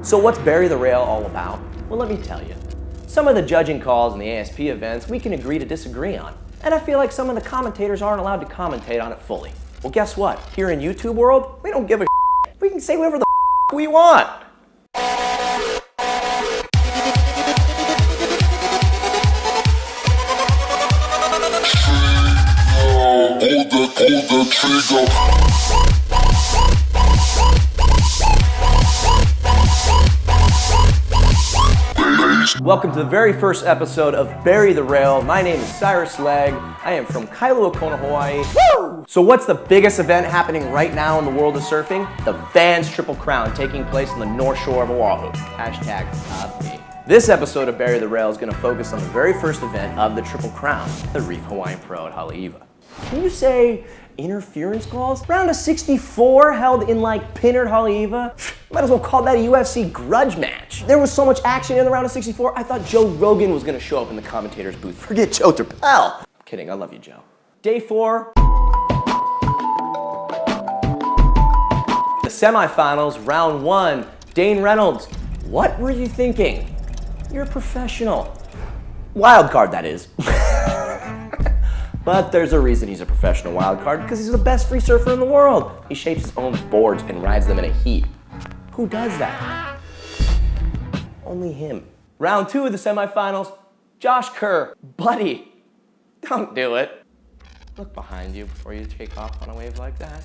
So what's Bury the Rail all about? Well, let me tell you. Some of the judging calls in the ASP events we can agree to disagree on. And I feel like some of the commentators aren't allowed to commentate on it fully. Well, guess what? Here in YouTube world, we don't give a shit. We can say whatever the we want. Welcome to the very first episode of Bury the Rail. My name is Cyrus Legg. I am from Haleiwa, Hawaii. Woo! So what's the biggest event happening right now in the world of surfing? The Vans Triple Crown taking place on the North Shore of Oahu. Hashtag not me. This episode of Bury the Rail is going to focus on the very first event of the Triple Crown, the Reef Hawaiian Pro at Haleiwa. Can you say interference calls? Round of 64 held in like Pinard, Haleiwa? Might as well call that a UFC grudge match. There was so much action in the round of 64, I thought Joe Rogan was gonna show up in the commentator's booth. Forget Joe Turpel. Kidding, I love you, Joe. Day 4. The semifinals, round 1. Dane Reynolds. What were you thinking? You're a professional. Wild card, that is. But there's a reason he's a professional wild card, because he's the best free surfer in the world. He shapes his own boards and rides them in a heat. Who does that? Only him. Round 2 of the semifinals, Josh Kerr. Buddy, don't do it. Look behind you before you take off on a wave like that.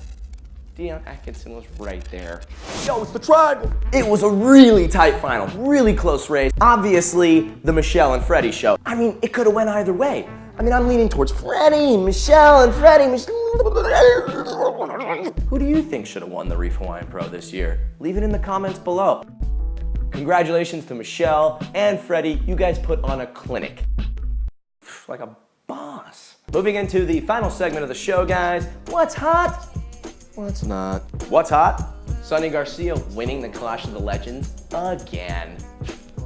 Deion Atkinson was right there. Yo, it's the triangle. It was a really tight final, really close race. Obviously, the Michelle and Freddie show. I mean, it could have went either way. I mean, I'm leaning towards Freddie, Michelle, and Freddie. Who do you think should have won the Reef Hawaiian Pro this year? Leave it in the comments below. Congratulations to Michelle and Freddie. You guys put on a clinic. Like a boss. Moving into the final segment of the show, guys. What's hot? What's not? What's hot? Sonny Garcia winning the Clash of the Legends again.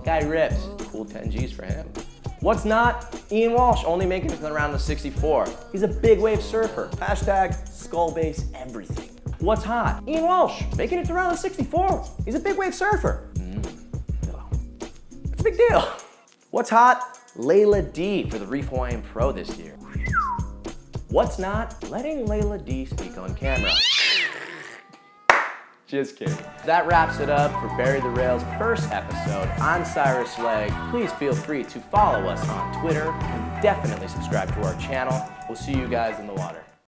Guy rips. Cool 10 G's for him. What's not? Ian Walsh only making it to the round of 64. He's a big wave surfer. Hashtag skull base everything. What's hot? Ian Walsh making it to the round of 64. He's a big wave surfer. It's a big deal. What's hot? Layla D for the Reef Hawaiian Pro this year. What's not? Letting Layla D speak on camera. Just kidding. That wraps it up for Bury the Rail's first episode. I'm Cyrus Legg. Please feel free to follow us on Twitter and definitely subscribe to our channel. We'll see you guys in the water.